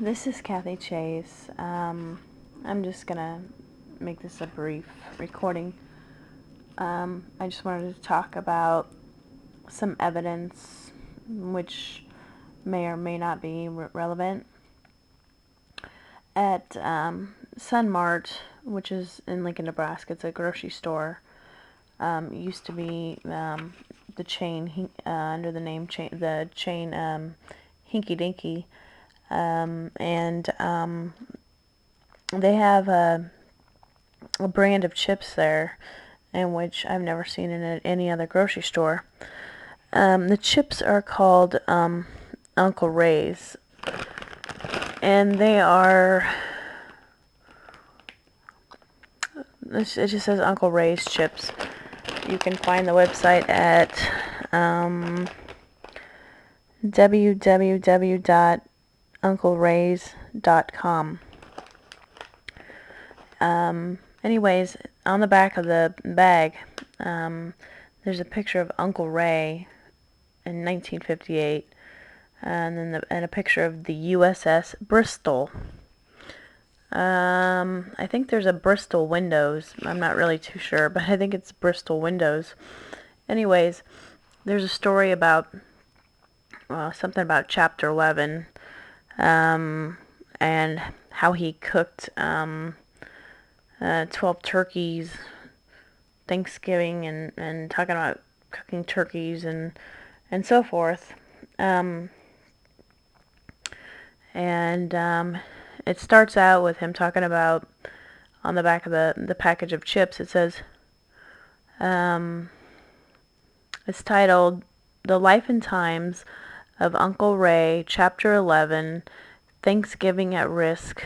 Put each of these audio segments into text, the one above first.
This is Kathy Chase. I'm just gonna make this a brief recording. I just wanted to talk about some evidence which may or may not be relevant. At Sun Mart, which is in Lincoln, Nebraska, it's a grocery store. It used to be the chain under the name Hinky Dinky. And they have a brand of chips there, in which I've never seen in any other grocery store. The chips are called Uncle Ray's, and they are, it just says Uncle Ray's chips. You can find the website at www.unclerays.com. Anyways, on the back of the bag, there's a picture of Uncle Ray in 1958, and then a picture of the USS Bristol. I think there's a Bristol Windows. I'm not really too sure, but I think it's Bristol Windows. Anyways, there's a story about something about Chapter 11, and how he cooked 12 turkeys Thanksgiving, and talking about cooking turkeys and so forth. It starts out with him talking about, on the back of the package of chips, it says, it's titled, "The Life and Times of Uncle Ray, Chapter 11, Thanksgiving at Risk."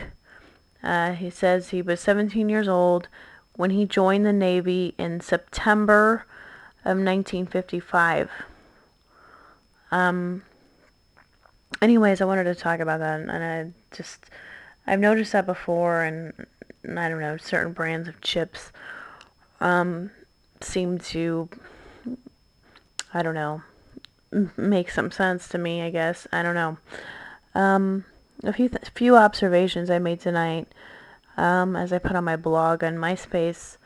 He says he was 17 years old when he joined the Navy in September of 1955. Anyways, I wanted to talk about that, and I've noticed that before, and I don't know, certain brands of chips seem to, I don't know, make some sense to me, I guess. I don't know. A few observations I made tonight, as I put on my blog on MySpace.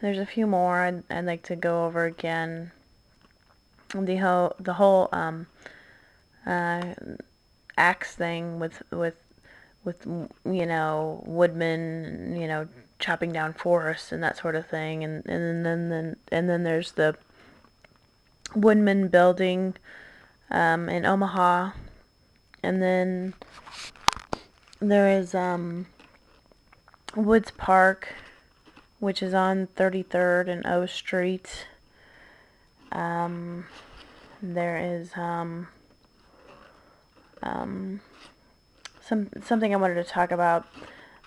There's a few more I'd like to go over again. The whole axe thing with woodmen, chopping down forests and that sort of thing, and then there's the Woodman building in Omaha, and then there is Woods Park, which is on 33rd and O Street. There is something I wanted to talk about.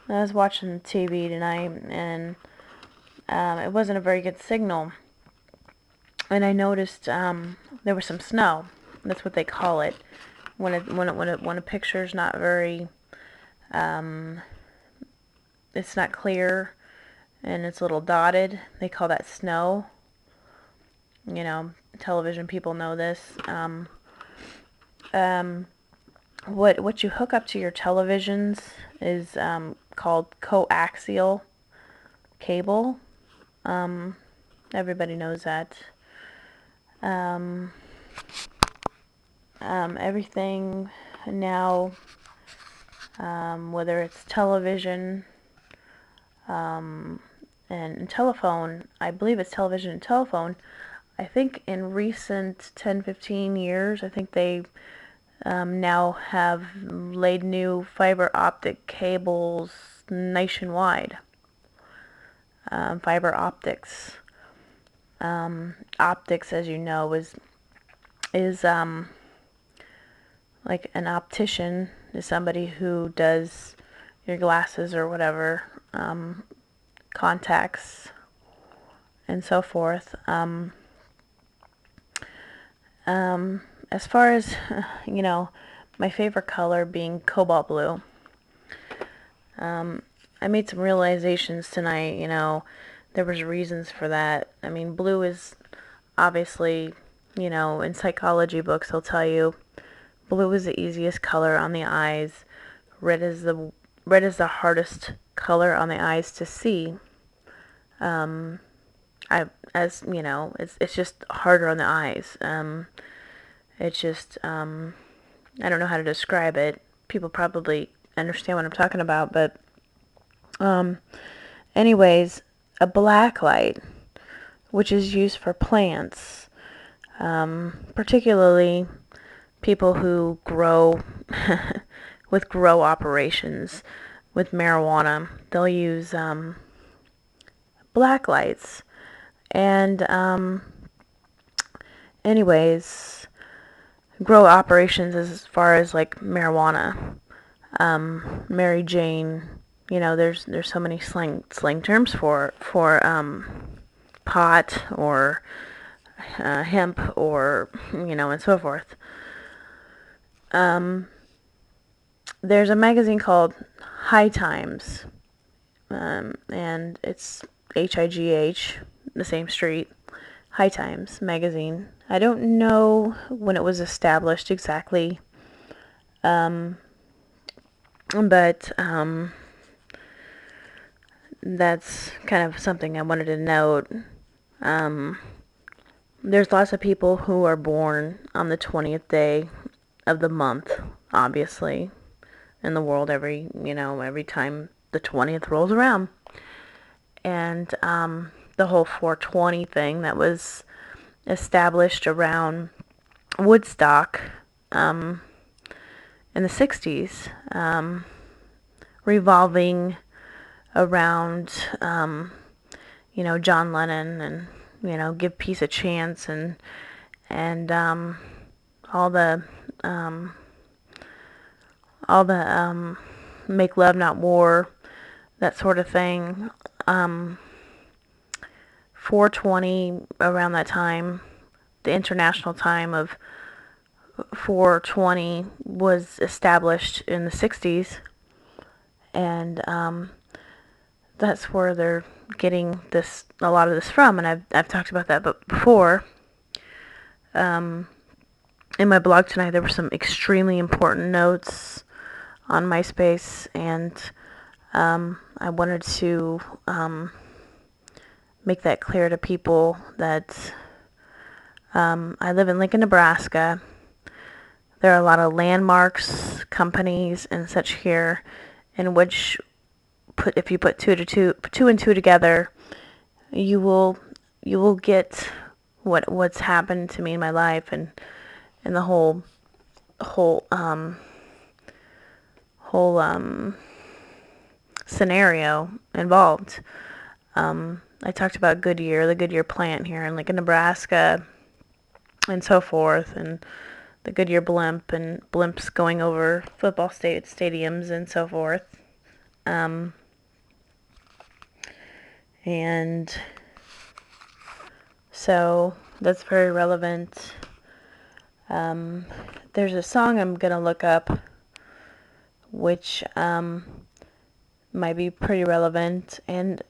I was watching TV tonight, and it wasn't a very good signal, and I noticed there was some snow. That's what they call it when a picture's not very it's not clear and it's a little dotted. They call that snow. Television people know this. What you hook up to your televisions is called coaxial cable. Everybody knows that. Everything now, whether it's television and telephone, I believe it's television and telephone, I think in recent 10-15 years, I think they now have laid new fiber optic cables nationwide. Fiber optics. Optics, as you know, is like an optician is somebody who does your glasses or whatever, contacts and so forth. As far as, my favorite color being cobalt blue, I made some realizations tonight. There was reasons for that. I mean, blue is obviously in psychology books, they'll tell you blue is the easiest color on the eyes. Red is the hardest color on the eyes to see. It's just harder on the eyes. It's just I don't know how to describe it. People probably understand what I'm talking about, but anyways, a black light, which is used for plants, particularly people who grow with grow operations with marijuana. They'll use black lights. And anyways, grow operations as far as like marijuana, Mary Jane. There's so many slang terms for pot or hemp or and so forth. There's a magazine called High Times, and it's HIGH, the same street. High Times magazine. I don't know when it was established exactly, but that's kind of something I wanted to note. There's lots of people who are born on the 20th day of the month, obviously, in the world every time the 20th rolls around. And the whole 420 thing that was established around Woodstock in the 60s, revolving around John Lennon and Give Peace a Chance and all the Make Love Not War, that sort of thing. 420 around that time, the international time of 420 was established in the 60s, and that's where they're getting a lot of this from, and I've talked about that before. In my blog tonight, there were some extremely important notes on MySpace, and I wanted to make that clear to people that I live in Lincoln, Nebraska. There are a lot of landmarks, companies, and such here, in which if you put two and two together, you will get what's happened to me in my life and the whole scenario involved. I talked about the Goodyear plant here in Lincoln, Nebraska, and so forth, and the Goodyear blimp and blimps going over football stadiums and so forth. And so that's very relevant. There's a song I'm going to look up which might be pretty relevant, and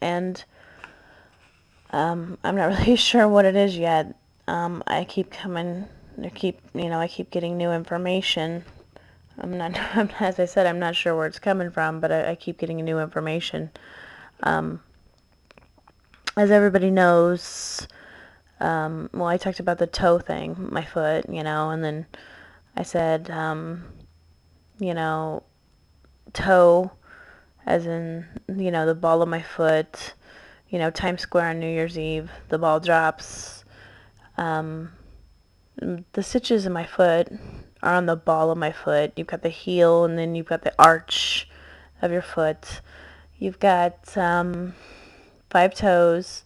I'm not really sure what it is yet. I keep getting new information. As I said, I'm not sure where it's coming from, but I keep getting new information. As everybody knows, I talked about the toe thing, my foot, and then I said, toe, as in, the ball of my foot, Times Square on New Year's Eve, the ball drops. The stitches in my foot are on the ball of my foot. You've got the heel, and then you've got the arch of your foot. You've got 5 toes.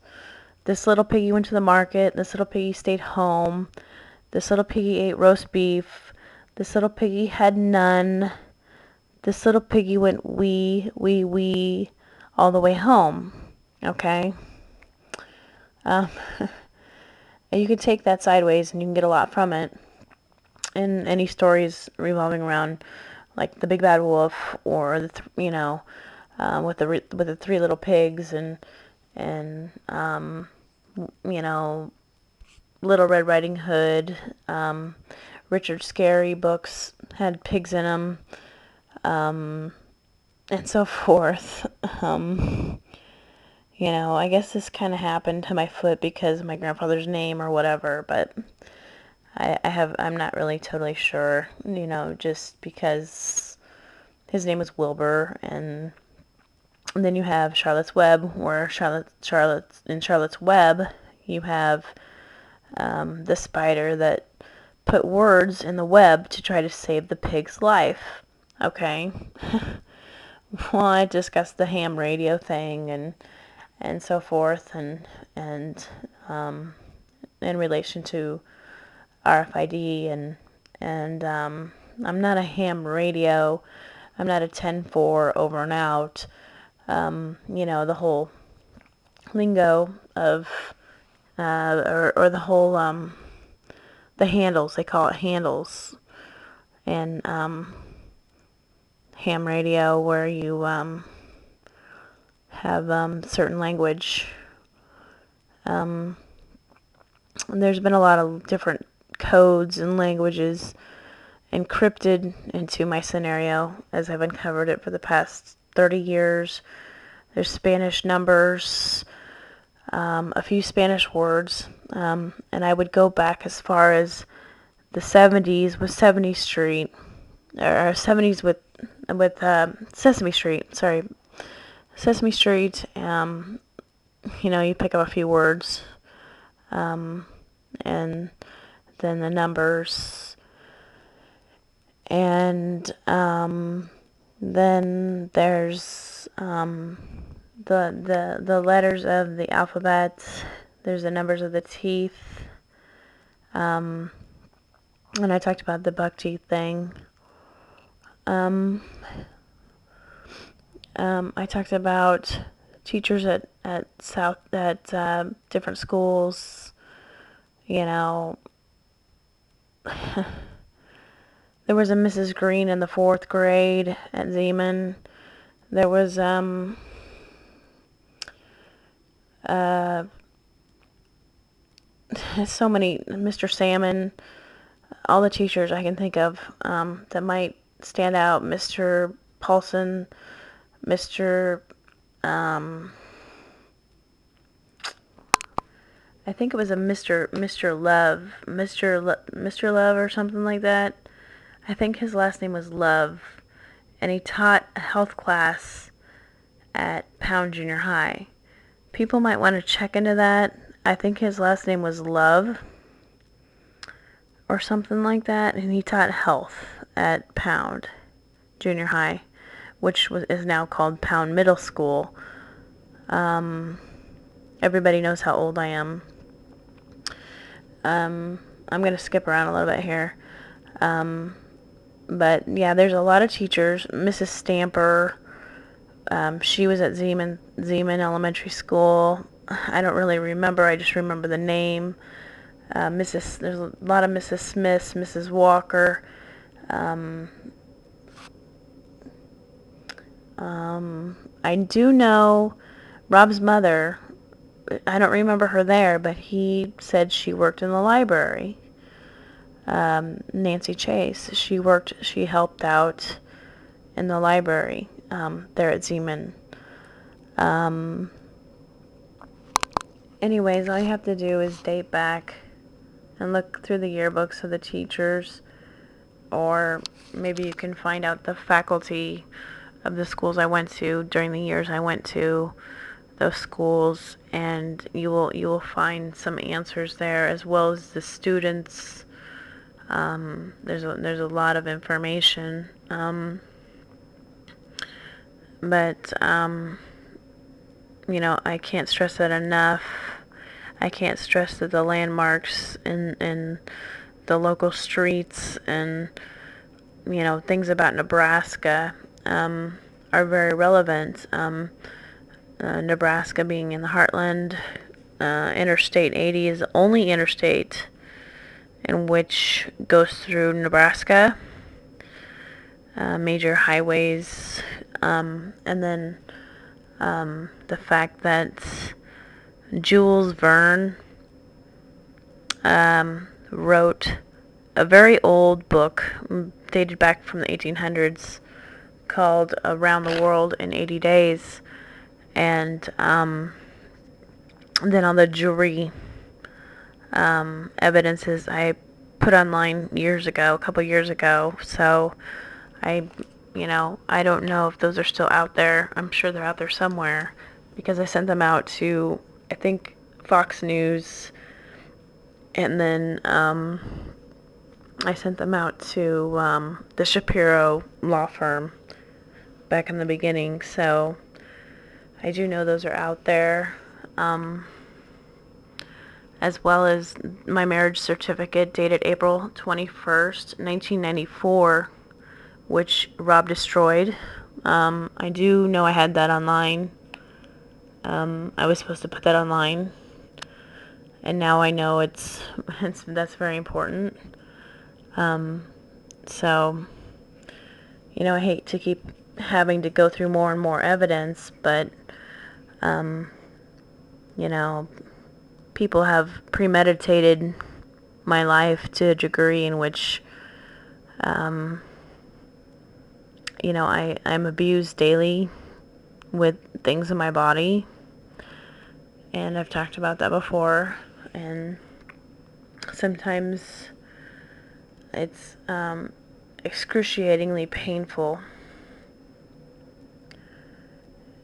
This little piggy went to the market. This little piggy stayed home. This little piggy ate roast beef. This little piggy had none. This little piggy went wee, wee, wee all the way home. Okay? And you can take that sideways and you can get a lot from it. And any stories revolving around like the Big Bad Wolf or with the 3 little pigs and Little Red Riding Hood, Richard Scarry books had pigs in them, and so forth. I guess this kind of happened to my foot because of my grandfather's name or whatever, but I'm not really totally sure, just because his name was Wilbur, and then you have Charlotte's Web, where Charlotte's Web, you have the spider that put words in the web to try to save the pig's life. Okay. Well, I discussed the ham radio thing and so forth, and in relation to RFID, and I'm not a ham radio. I'm not a 10-4 over and out. The whole lingo of or the whole the handles, they call it handles, and ham radio, where you have certain language. And there's been a lot of different codes and languages encrypted into my scenario as I've uncovered it for the past 30 years. There's Spanish numbers, a few Spanish words, and I would go back as far as the 70s with Sesame Street, or 70s with Sesame Street. Sorry, Sesame Street. You pick up a few words, and then the numbers, and then there's the letters of the alphabet. There's the numbers of the teeth. And I talked about the buck teeth thing. I talked about teachers at different schools. There was a Mrs. Green in the 4th grade at Zeman. There was so many, Mr. Salmon, all the teachers I can think of that might stand out. Mr. Paulson, Mr. I think it was a Mr. Love, Mr. Love or something like that. I think his last name was Love, and he taught a health class at Pound Junior High. People might want to check into that. I think his last name was Love or something like that, and he taught health at Pound Junior High, which is now called Pound Middle School. Everybody knows how old I am. I'm going to skip around a little bit here. But yeah, there's a lot of teachers. Mrs. Stamper, she was at Zeman Elementary School. I don't really remember. I just remember the name. There's a lot of Mrs. Smiths, Mrs. Walker. I do know Rob's mother. I don't remember her there, but he said she worked in the library. Nancy Chase, she helped out in the library there at Zeman. Anyways, all you have to do is date back and look through the yearbooks of the teachers, or maybe you can find out the faculty of the schools I went to during the years I went to those schools, and you will find some answers there, as well as the students. There's a lot of information, but I can't stress that enough. I can't stress that the landmarks in the local streets and things about Nebraska are very relevant. Nebraska being in the heartland, Interstate 80 is the only interstate in which goes through Nebraska. Major highways, and then the fact that Jules Verne wrote a very old book dated back from the 1800s called Around the World in 80 Days. And then all the jury evidences I put online a couple years ago. So I don't know if those are still out there. I'm sure they're out there somewhere because I sent them out to, I think, Fox News, and then I sent them out to the Shapiro law firm back in the beginning. So I do know those are out there, as well as my marriage certificate dated April 21st, 1994, which Rob destroyed. I do know I had that online. I was supposed to put that online, and now I know that's very important. So, I hate to keep having to go through more and more evidence, but, people have premeditated my life to a degree in which, I'm abused daily with things in my body, and I've talked about that before, and sometimes it's excruciatingly painful,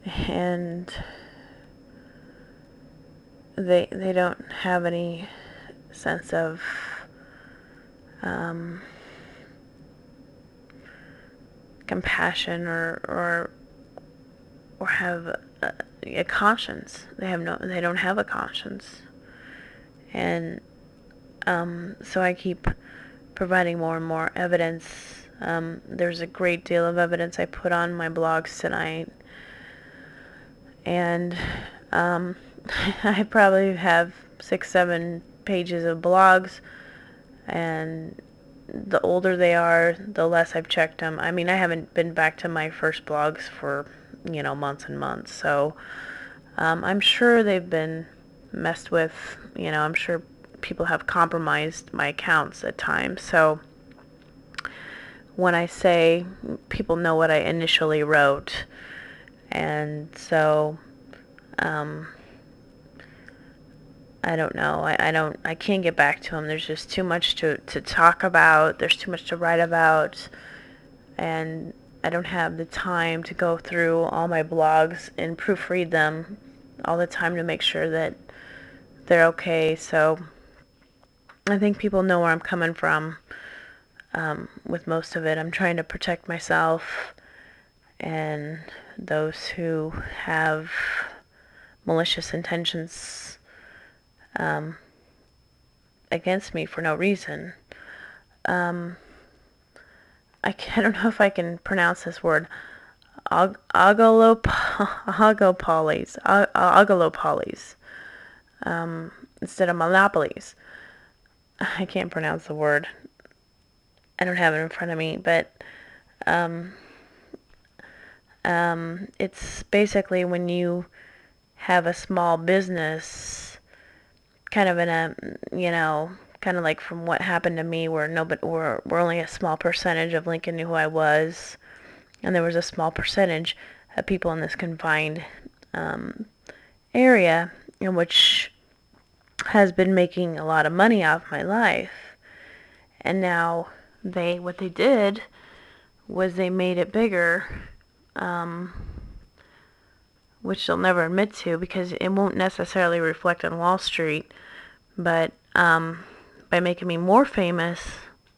and they don't have any sense of compassion or have a conscience. They don't have a conscience, and so I keep providing more and more evidence. There's a great deal of evidence I put on my blogs tonight, and I probably have 6-7 pages of blogs, and the older they are, the less I've checked them. I mean, I haven't been back to my first blogs for, months and months, so I'm sure they've been messed with. I'm sure people have compromised my accounts at times, so when I say people know what I initially wrote, and so I don't know. I can't get back to them. There's just too much to talk about. There's too much to write about. And I don't have the time to go through all my blogs and proofread them all the time to make sure that they're okay. So I think people know where I'm coming from with most of it. I'm trying to protect myself and those who have malicious intentions against me for no reason. I don't know if I can pronounce this word. Ogolopolies. Instead of monopolies. I can't pronounce the word. I don't have it in front of me, but it's basically when you have a small business, kind of in a, kind of like from what happened to me, where we're only a small percentage of Lincoln knew who I was, and there was a small percentage of people in this confined area, in which has been making a lot of money off my life. And now what they did was they made it bigger, which they'll never admit to because it won't necessarily reflect on Wall Street, but by making me more famous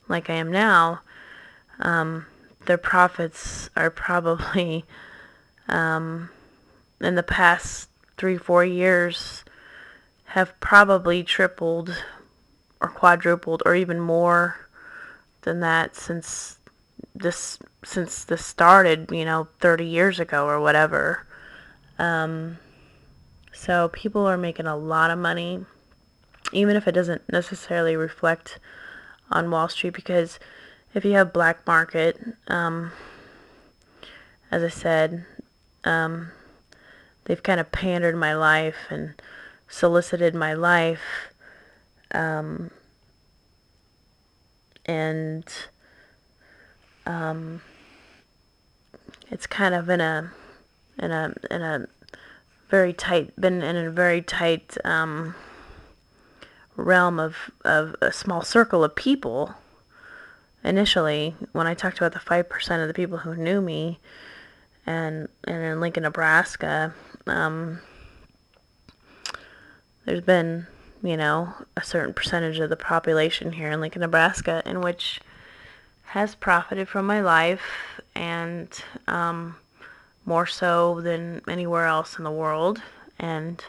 like I am now, their profits are probably in the past 3-4 years have probably tripled or quadrupled or even more than that since this started, 30 years ago or whatever. So people are making a lot of money, even if it doesn't necessarily reflect on Wall Street, because if you have black market, as I said, they've kind of pandered my life and solicited my life and it's kind of in a very tight realm of a small circle of people. Initially, when I talked about the 5% of the people who knew me, and in Lincoln, Nebraska, there's been, a certain percentage of the population here in Lincoln, Nebraska, in which has profited from my life, and more so than anywhere else in the world. And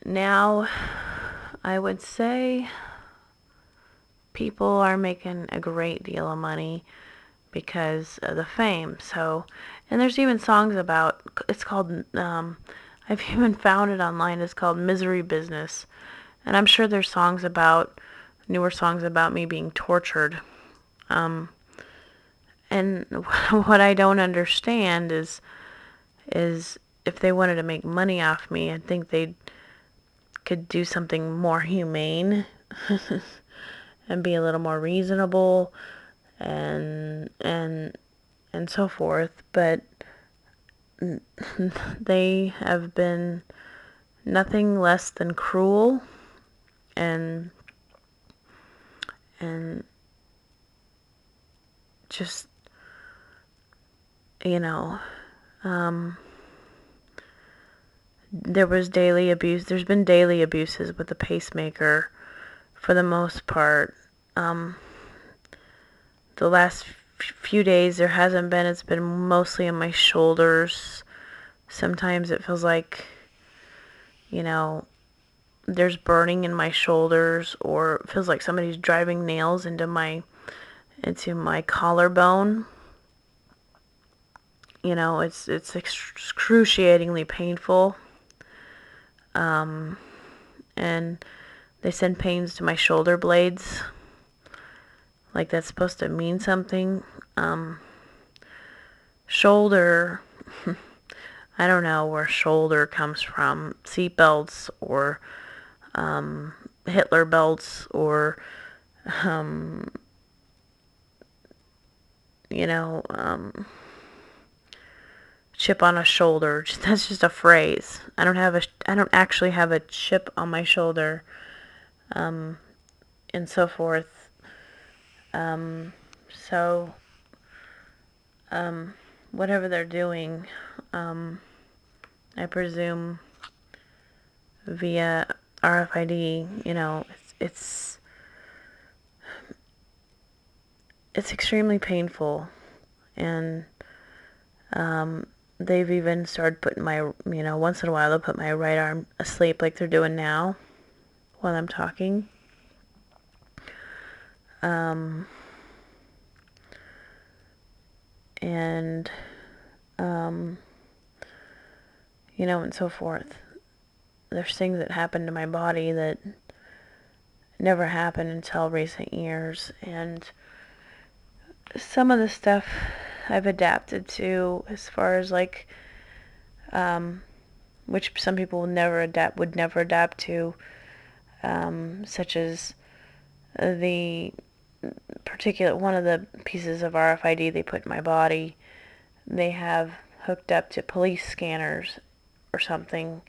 now I would say people are making a great deal of money because of the fame. So, and there's even songs about, it's called, I've even found it online, it's called Misery Business. And I'm sure there's newer songs about me being tortured. And what I don't understand is if they wanted to make money off me, I think they could do something more humane and be a little more reasonable and so forth. But they have been nothing less than cruel and just, there was daily abuse. There's been daily abuses with the pacemaker for the most part. The last few days there hasn't been. It's been mostly in my shoulders. Sometimes it feels like, there's burning in my shoulders, or it feels like somebody's driving nails into my collarbone. It's excruciatingly painful. And they send pains to my shoulder blades. Like that's supposed to mean something. Shoulder, I don't know where shoulder comes from. Seatbelts or Hitler belts or, chip on a shoulder. That's just a phrase. I don't actually have a chip on my shoulder, and so forth. So, whatever they're doing, I presume via RFID, it's extremely painful, and they've even started putting my, once in a while they'll put my right arm asleep like they're doing now while I'm talking. And, and so forth. There's things that happen to my body that never happened until recent years, and some of the stuff I've adapted to, as far as like, which some people would never adapt to, such as the particular one of the pieces of RFID they put in my body. They have hooked up to police scanners or something.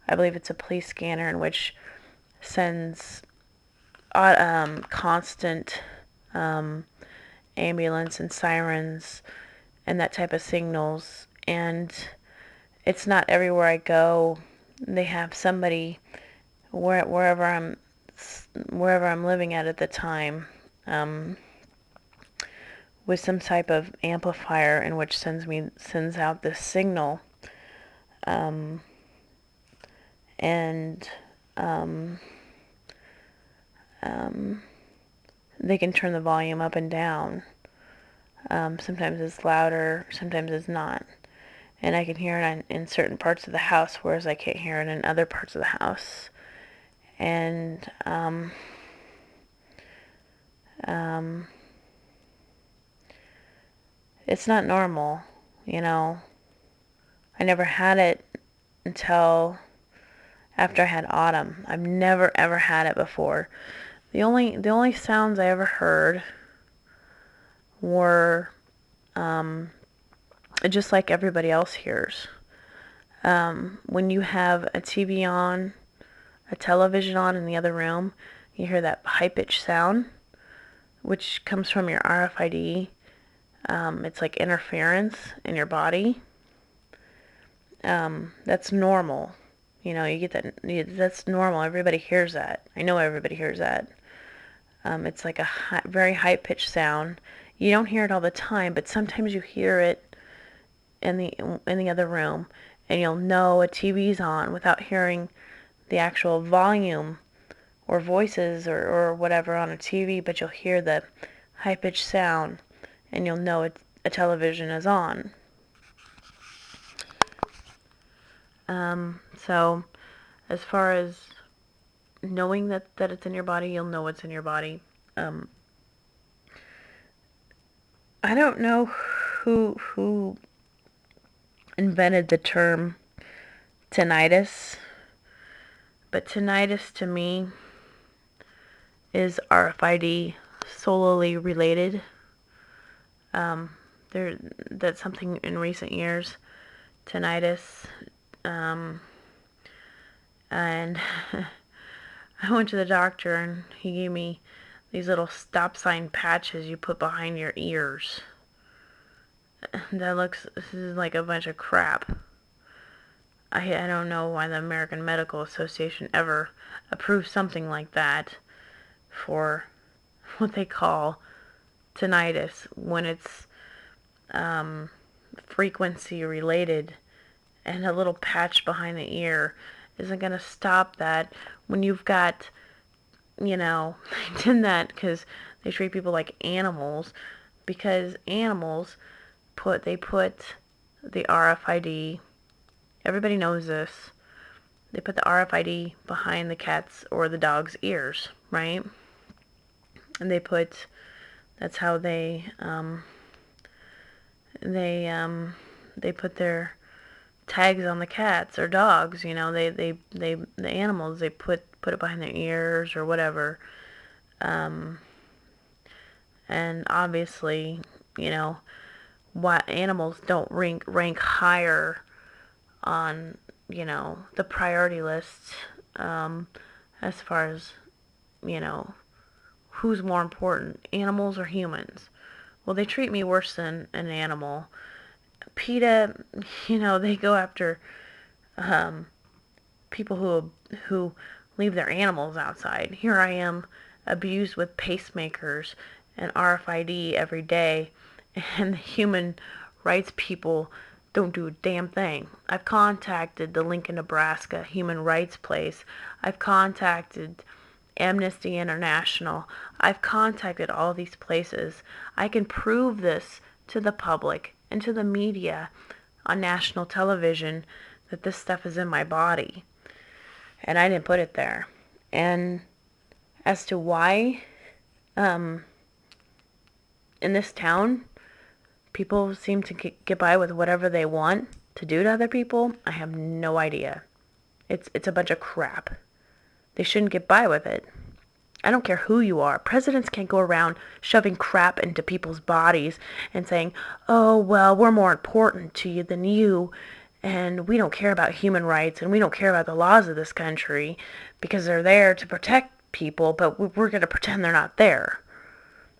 I believe it's a police scanner in which sends constant ambulance and sirens and that type of signals. And it's not everywhere I go. They have somebody wherever I'm living at the time, with some type of amplifier in which sends out this signal, and they can turn the volume up and down. Sometimes it's louder, sometimes it's not. And I can hear it in certain parts of the house, whereas I can't hear it in other parts of the house. And it's not normal, I never had it until after I had autumn. I've never ever had it before. The only sounds I ever heard were just like everybody else hears. When you have a TV on, a television on in the other room, you hear that high-pitched sound, which comes from your RFID. It's like interference in your body. That's normal. You get that. That's normal. Everybody hears that. I know everybody hears that. It's like a very high-pitched sound. You don't hear it all the time, but sometimes you hear it in the other room, and you'll know a TV's on without hearing the actual volume or voices or whatever on a TV, but you'll hear the high-pitched sound, and you'll know a television is on. So as far as knowing that it's in your body, you'll know it's in your body. I don't know who invented the term tinnitus, but tinnitus to me is RFID solely related. That's something in recent years, tinnitus, and I went to the doctor and he gave me these little stop sign patches you put behind your ears. This is like a bunch of crap. I don't know why the American Medical Association ever approved something like that for what they call tinnitus when it's frequency related, and a little patch behind the ear isn't going to stop that when you've got, they did that because they treat people like animals, because animals put the RFID, everybody knows this, they put the RFID behind the cat's or the dog's ears, right? And that's how they put their tags on the cats or dogs, the animals, they put it behind their ears or whatever. And obviously, why animals don't rank higher on, the priority list, as far as, who's more important, animals or humans. Well, they treat me worse than an animal. PETA, they go after people who leave their animals outside. Here I am, abused with pacemakers and RFID every day, and the human rights people don't do a damn thing. I've contacted the Lincoln, Nebraska human rights place. I've contacted Amnesty International. I've contacted all these places. I can prove this to the public and to the media on national television that this stuff is in my body. And I didn't put it there. And as to why, in this town, people seem to get by with whatever they want to do to other people, I have no idea. It's a bunch of crap. They shouldn't get by with it. I don't care who you are. Presidents can't go around shoving crap into people's bodies and saying, oh, well, we're more important to you than you, and we don't care about human rights, and we don't care about the laws of this country because they're there to protect people, but we're going to pretend they're not there.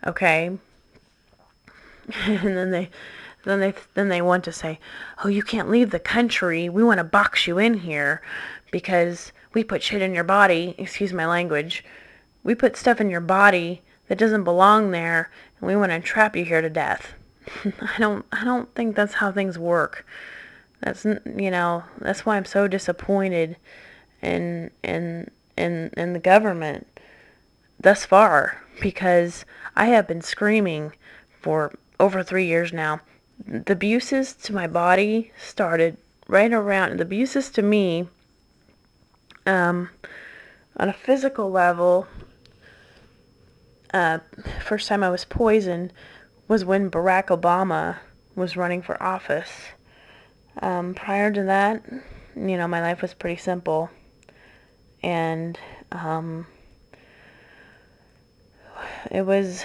Okay? And then they want to say, oh, you can't leave the country. We want to box you in here because we put shit in your body. Excuse my language. We put stuff in your body that doesn't belong there, and we want to trap you here to death. I don't think that's how things work. That's why I'm so disappointed in the government thus far, because I have been screaming for over 3 years now. The abuses to my body started right around, the abuses to me, on a physical level, first time I was poisoned was when Barack Obama was running for office. Prior to that, my life was pretty simple. And it was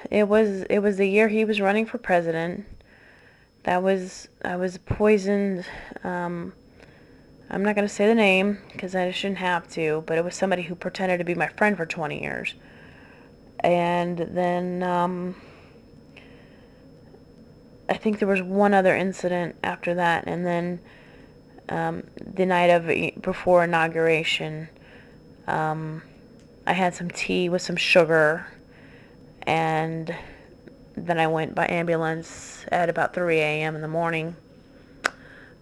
the year he was running for president. I was poisoned. I'm not going to say the name because I shouldn't have to, but it was somebody who pretended to be my friend for 20 years. And then I think there was one other incident after that, and then the night before inauguration, I had some tea with some sugar, and then I went by ambulance at about 3 a.m. in the morning.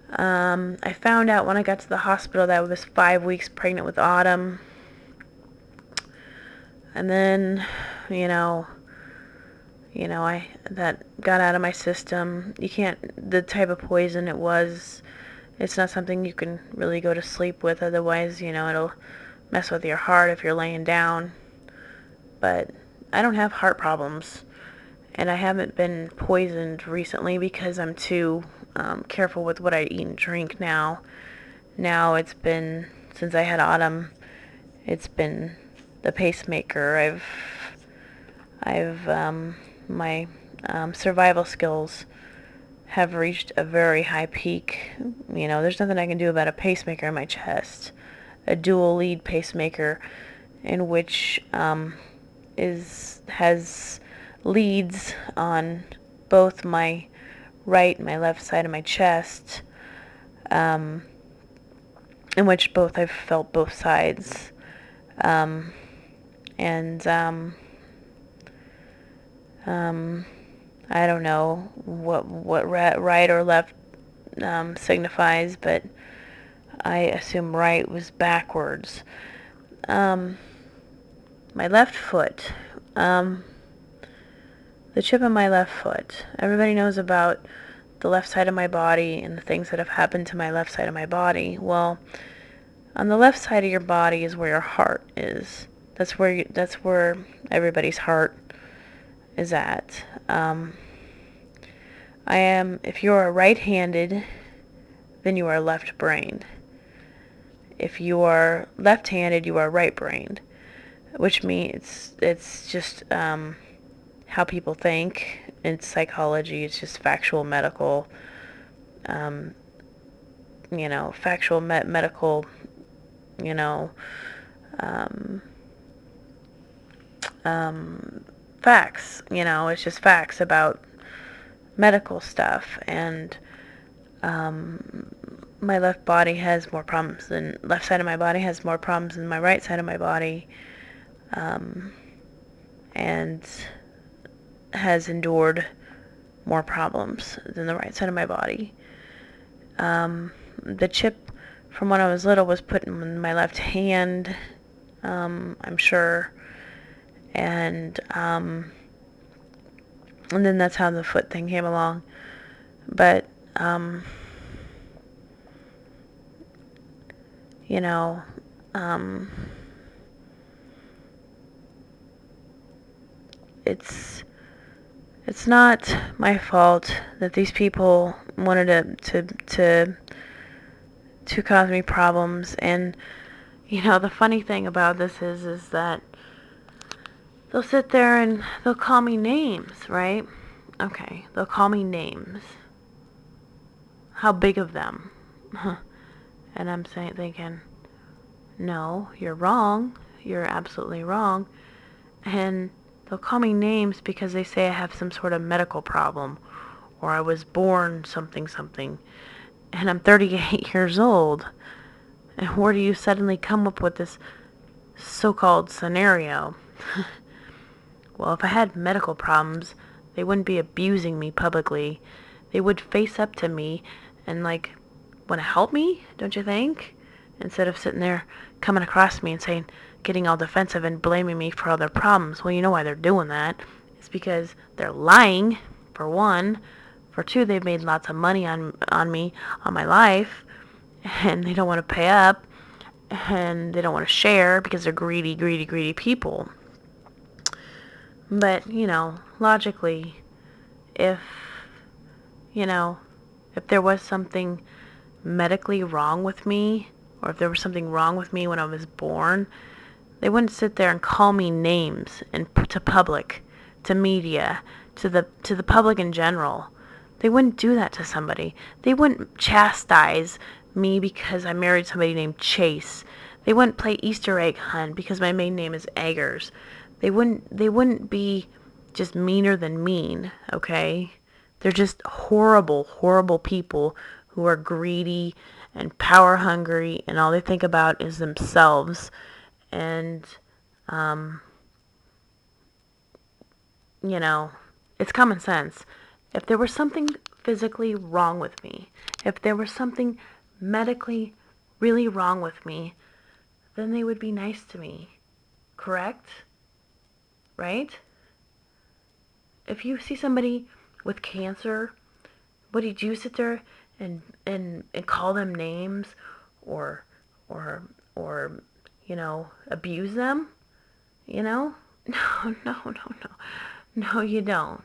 I found out when I got to the hospital that I was 5 weeks pregnant with Autumn. And then, that got out of my system. You can't, the type of poison it was, it's not something you can really go to sleep with. Otherwise, it'll mess with your heart if you're laying down. But I don't have heart problems. And I haven't been poisoned recently because I'm too careful with what I eat and drink now. Now it's been, since I had Autumn, it's been the pacemaker. My survival skills have reached a very high peak. There's nothing I can do about a pacemaker in my chest. A dual lead pacemaker in which has leads on both my right and my left side of my chest, in which both I've felt both sides, and I don't know what right or left signifies, but I assume right was backwards. My left foot. The chip on my left foot. Everybody knows about the left side of my body and the things that have happened to my left side of my body. Well, on the left side of your body is where your heart is. That's where everybody's heart is at. If you are right-handed, then you are left-brained. If you are left-handed, you are right-brained, which means it's just how people think. It's psychology. It's just factual medical, factual medical, facts. It's just facts about medical stuff. And my left body has more problems than left side of my body has more problems than my right side of my body, and has endured more problems than the right side of my body. The chip from when I was little was put in my left hand, I'm sure, and then that's how the foot thing came along. But it's not my fault that these people wanted to cause me problems. And the funny thing about this is that they'll sit there and they'll call me names, right? Okay, they'll call me names. How big of them? And I'm thinking, no, you're wrong. You're absolutely wrong. And they'll call me names because they say I have some sort of medical problem, or I was born something. And I'm 38 years old. And where do you suddenly come up with this so-called scenario? Well, if I had medical problems, they wouldn't be abusing me publicly. They would face up to me and want to help me, don't you think? Instead of sitting there coming across me and saying, getting all defensive and blaming me for all their problems. Well, you know why they're doing that. It's because they're lying, for one. For two, they've made lots of money on me, on my life, and they don't want to pay up, and they don't want to share because they're greedy people. But, logically, if there was something medically wrong with me, or if there was something wrong with me when I was born, They wouldn't sit there and call me names and to public, to media, to the public in general. They wouldn't do that to somebody. They wouldn't chastise me because I married somebody named Chase. They wouldn't play Easter egg hunt because my maiden name is Eggers. They wouldn't be just meaner than mean, okay? They're just horrible, horrible people who are greedy and power hungry, and all they think about is themselves. And, um, you know, it's common sense. If there was something physically wrong with me, if there was something medically really wrong with me, then they would be nice to me. Correct? Right? If you see somebody with cancer, would you sit there and call them names or or or abuse them? You know? No, no, no, no. No, you don't.